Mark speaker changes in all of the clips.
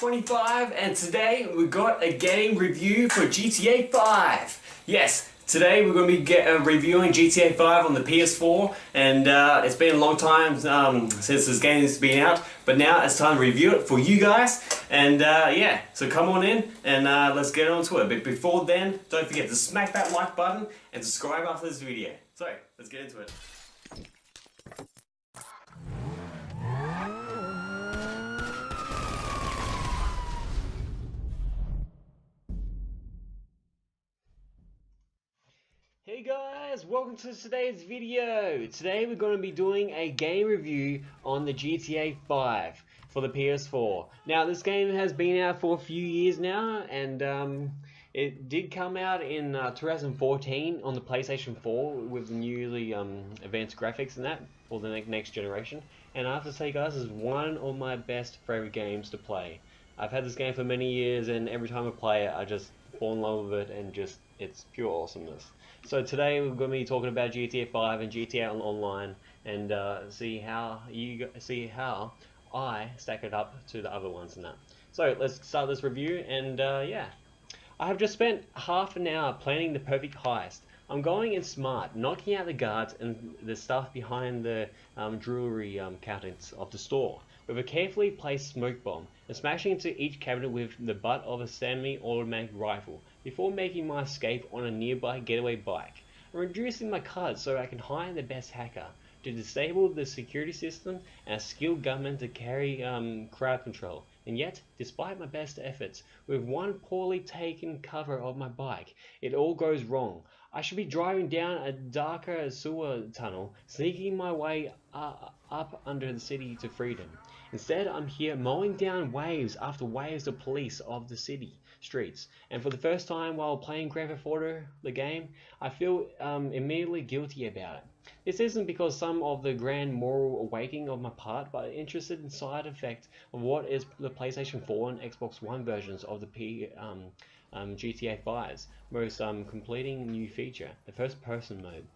Speaker 1: 25 and today we got a game review for GTA 5. Yes, today we're going to be reviewing GTA 5 on the PS4 and it's been a long time since this game has been out, but now it's time to review it for you guys and yeah, so come on in and let's get on to it. But before then, don't forget to smack that like button and subscribe after this video. So, let's get into it. Hey guys, welcome to today's video. Today we're going to be doing a game review on the GTA 5 for the PS4. Now this game has been out for a few years now and it did come out in 2014 on the PlayStation 4 with the newly advanced graphics and that for the next generation. And I have to say guys, this is one of my best favorite games to play. I've had this game for many years and every time I play it I just fall in love with it and just it's pure awesomeness. So today we're going to be talking about GTA 5 and GTA Online and see how I stack it up to the other ones and that. So let's start this review and yeah. I have just spent half an hour planning the perfect heist. I'm going in smart, knocking out the guards and the stuff behind the jewelry counters of the store with a carefully placed smoke bomb and smashing into each cabinet with the butt of a semi-automatic rifle before making my escape on a nearby getaway bike. I'm reducing my cards so I can hire the best hacker to disable the security system and a skilled gunman to carry crowd control. And yet, despite my best efforts, with one poorly taken cover of my bike, it all goes wrong. I should be driving down a darker sewer tunnel, sneaking my way up under the city to freedom. Instead, I'm here mowing down waves after waves of police of the city streets. And for the first time while playing Grand Theft Auto, the game, I feel immediately guilty about it. This isn't because some of the grand moral awakening of my part, but interested in side effect of what is the PlayStation 4 and Xbox One versions of the GTA 5's most completing new feature, the first person mode.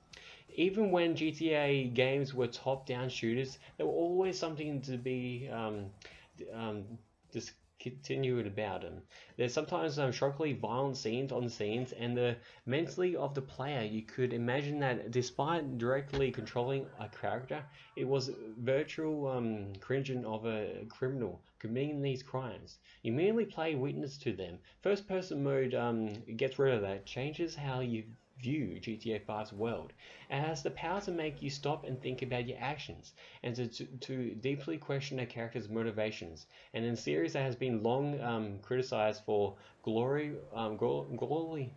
Speaker 1: Even when GTA games were top-down shooters, there were always something to be discontinued about them. There's sometimes shockingly violent scenes on scenes, and the mentally of the player, you could imagine that despite directly controlling a character, it was virtual cringing of a criminal committing these crimes. You merely play witness to them. First person mode gets rid of that, changes how you view GTA 5's world. It has the power to make you stop and think about your actions and to deeply question a character's motivations. And in a series that has been long criticized for glorifying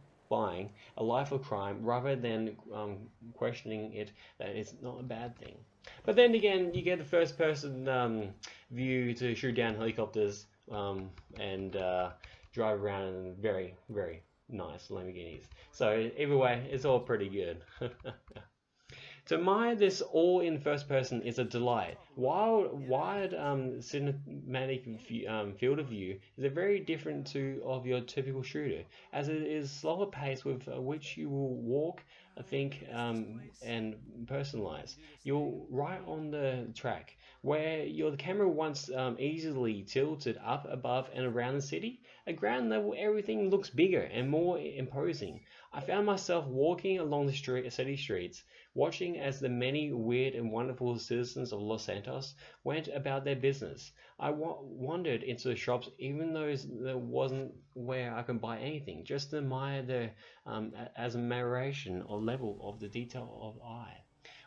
Speaker 1: a life of crime rather than questioning it, that it's not a bad thing. But then again, you get the first person view to shoot down helicopters and drive around in very, very nice Lamborghinis. So either way, it's all pretty good. To admire this all in first person is a delight. Wide cinematic field of view is a very different to of your typical shooter, as it is slower pace with which you will walk, think, and personalize. You're right on the track, where the camera once easily tilted up above and around the city. At ground level, everything looks bigger and more imposing. I found myself walking along the city streets, watching as the many weird and wonderful citizens of Los Santos went about their business. I wandered into the shops, even though there wasn't where I could buy anything, just to admire the admiration or level of the detail of eye.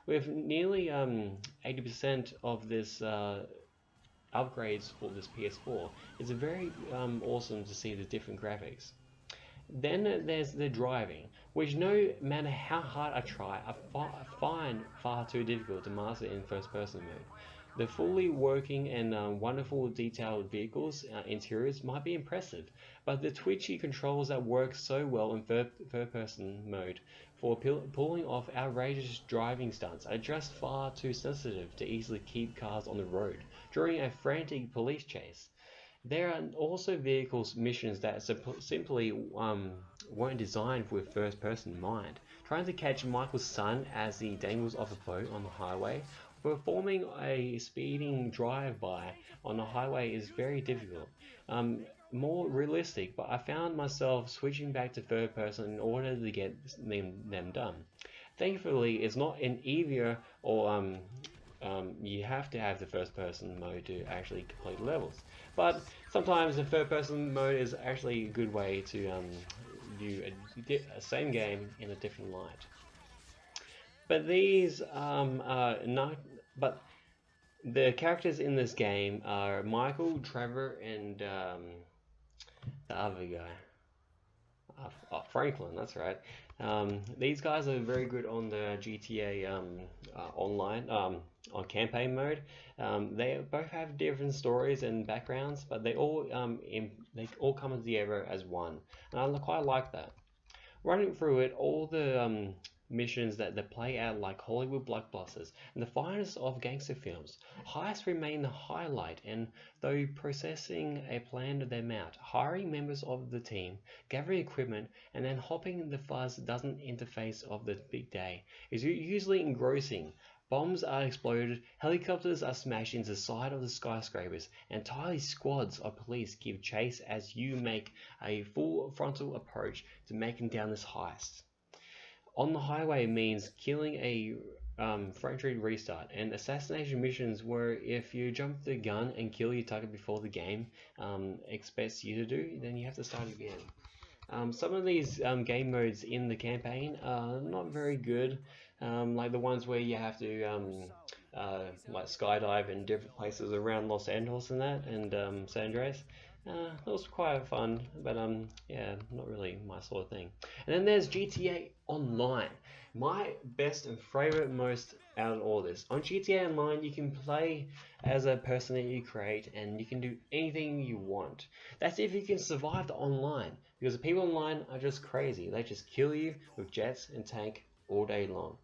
Speaker 1: With nearly 80% of this upgrades for this PS4, it's very awesome to see the different graphics. Then there's the driving, which no matter how hard I try, I find far too difficult to master in first person mode. The fully working and wonderful detailed vehicles interiors might be impressive, but the twitchy controls that work so well in third person mode for pulling off outrageous driving stunts are just far too sensitive to easily keep cars on the road during a frantic police chase. There are also vehicles missions that simply weren't designed with first person in mind. Trying to catch Michael's son as he dangles off a boat on the highway, Performing a speeding drive-by on a highway is very difficult. Um, More realistic, but I found myself switching back to third person in order to get them done. Thankfully, it's not an easier or you have to have the first person mode to actually complete levels. But sometimes the third person mode is actually a good way to view a same game in a different light. But these are not. But the characters in this game are Michael, Trevor, and the other guy. Franklin, that's right. These guys are very good on the GTA online, on campaign mode. They both have different stories and backgrounds, but they all come together as one, and I quite like that. Running through it, all the missions that they play out like Hollywood blockbusters and the finest of gangster films. Heists remain the highlight, and though processing a plan of them out, hiring members of the team, gathering equipment, and then hopping the fuzz doesn't interface of the big day is usually engrossing. Bombs are exploded, helicopters are smashed into the side of the skyscrapers, and entirely squads of police give chase as you make a full frontal approach to making down this heist. On the highway means killing a factory restart, and assassination missions where if you jump the gun and kill your target before the game expects you to do, then you have to start again. Some of these game modes in the campaign are not very good, like the ones where you have to like skydive in different places around Los Angeles and that, and San Andreas. That was quite fun, but yeah, not really my sort of thing. And then there's GTA Online, my best and favorite most out of all this. On GTA Online, you can play as a person that you create, and you can do anything you want. That's if you can survive the online, because the people online are just crazy. They just kill you with jets and tank all day long.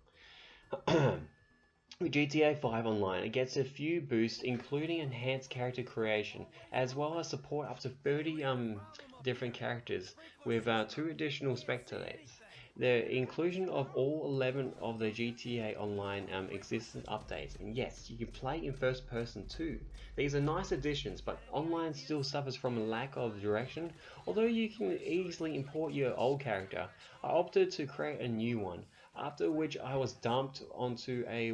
Speaker 1: With GTA 5 Online, it gets a few boosts, including enhanced character creation, as well as support up to 30 different characters with 2 additional spectators. The inclusion of all 11 of the GTA Online existing updates, and yes, you can play in first person too. These are nice additions, but online still suffers from a lack of direction. Although you can easily import your old character, I opted to create a new one, after which I was dumped onto a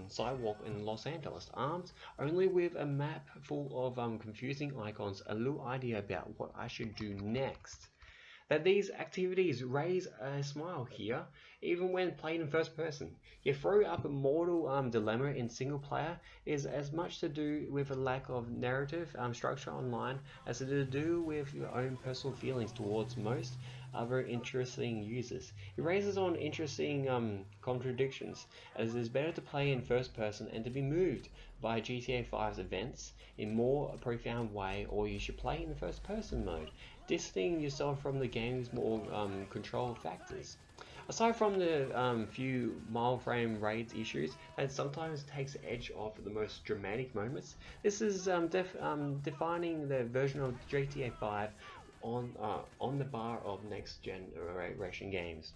Speaker 1: sidewalk in Los Angeles, armed only with a map full of confusing icons, a little idea about what I should do next. That these activities raise a smile here, even when played in first person. You throw up a mortal dilemma in single player is as much to do with a lack of narrative structure online as to do with your own personal feelings towards most other interesting users. It raises on interesting contradictions, as it is better to play in first person and to be moved by GTA 5's events in more profound way, or you should play in the first person mode, distancing yourself from the game's more controlled factors. Aside from the few mild frame rate issues that sometimes takes the edge off the most dramatic moments, this is defining the version of GTA 5 on the bar of next generation games.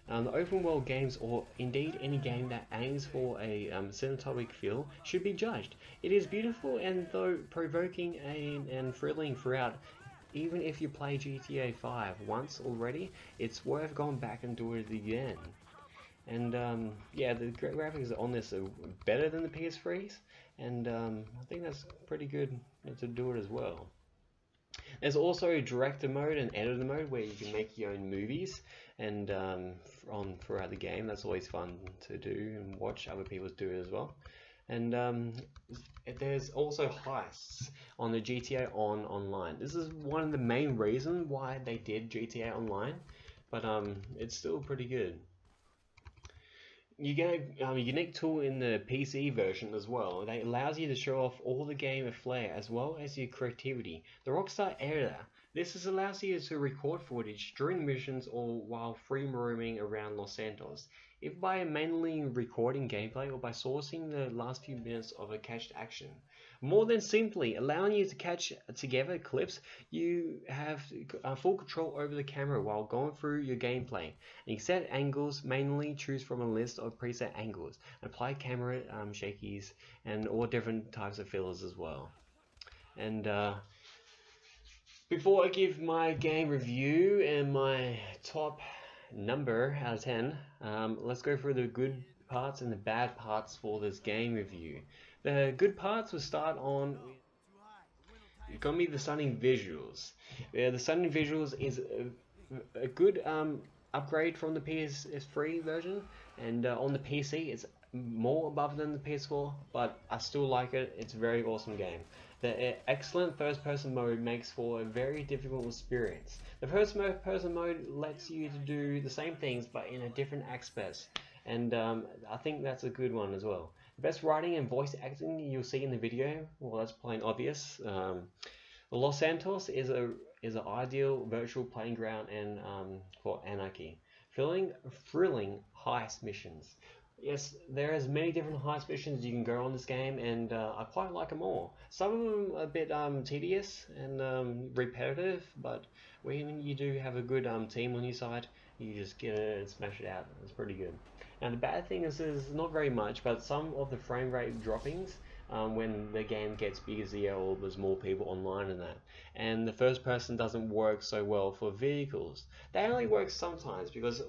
Speaker 1: The open world games, or indeed any game that aims for a cinematographic feel, should be judged. It is beautiful and though provoking and thrilling throughout. Even if you play GTA 5 once already, it's worth going back and doing it again. And yeah, the graphics on this are better than the PS3s, and I think that's pretty good to do it as well. There's also director mode and editor mode where you can make your own movies and throughout the game. That's always fun to do and watch other people do it as well. And there's also heists on the GTA Online. This is one of the main reasons why they did GTA Online, but it's still pretty good. You get a unique tool in the PC version as well that allows you to show off all the game flair as well as your creativity. The Rockstar Editor. This allows you to record footage during missions or while free roaming around Los Santos. If by manually recording gameplay or by sourcing the last few minutes of a cached action. More than simply allowing you to catch together clips, you have full control over the camera while going through your gameplay. And you can set angles, mainly choose from a list of preset angles, apply camera shakies, and all different types of fillers as well. And before I give my game review and my top number out of 10, let's go through the good parts and the bad parts for this game review. The good parts will start on gonna be the stunning visuals. The stunning visuals is a good upgrade from the PS3 version, and on the PC it's more above than the PS4, but I still like it. It's a very awesome game. The excellent first-person mode makes for a very difficult experience. The first-person mode lets you to do the same things but in a different aspects, and I think that's a good one as well. The best writing and voice acting you'll see in the video, well, that's plain obvious. Los Santos is an ideal virtual playing ground and for anarchy, thrilling heist missions. Yes, there is many different heist missions you can go on this game, and I quite like them all. Some of them are a bit tedious and repetitive, but when you do have a good team on your side, you just get it and smash it out. It's pretty good. Now the bad thing is there's not very much, but some of the frame rate droppings when the game gets bigger or there's more people online and that. And the first person doesn't work so well for vehicles. They only work sometimes, because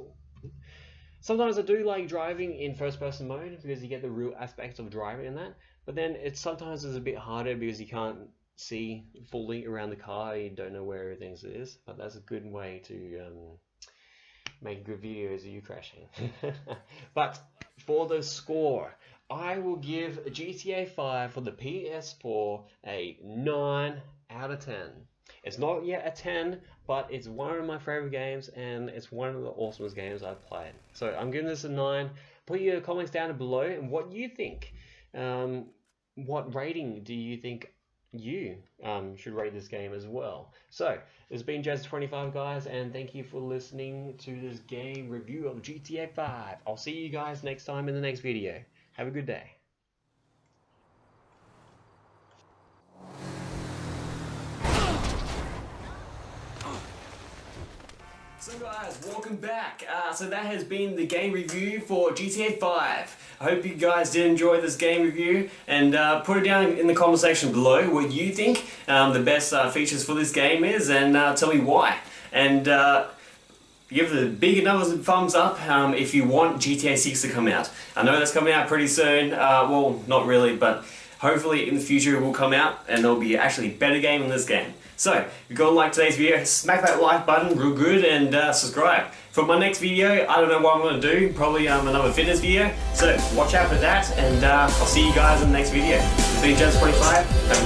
Speaker 1: sometimes I do like driving in first person mode because you get the real aspects of driving in that, but then sometimes it's a bit harder because you can't see fully around the car, you don't know where everything is, but that's a good way to make good videos of you crashing. But for the score, I will give GTA 5 for the PS4 a 9 out of 10. It's not yet a 10, but it's one of my favorite games, and it's one of the awesomest games I've played. So I'm giving this a 9. Put your comments down below and what you think. What rating do you think you should rate this game as well? So it's been Jazz25, guys, and thank you for listening to this game review of GTA 5. I'll see you guys next time in the next video. Have a good day. So guys, welcome back. So that has been the game review for GTA 5. I hope you guys did enjoy this game review, and put it down in the comment section below what you think the best features for this game is, and tell me why. And give it a big another thumbs up if you want GTA 6 to come out. I know that's coming out pretty soon. Well, not really, but hopefully in the future it will come out and there'll be actually a better game than this game. So, if you're going to like today's video, smack that like button real good and subscribe. For my next video, I don't know what I'm going to do, probably another fitness video. So, watch out for that, and I'll see you guys in the next video. It's been Jazz25.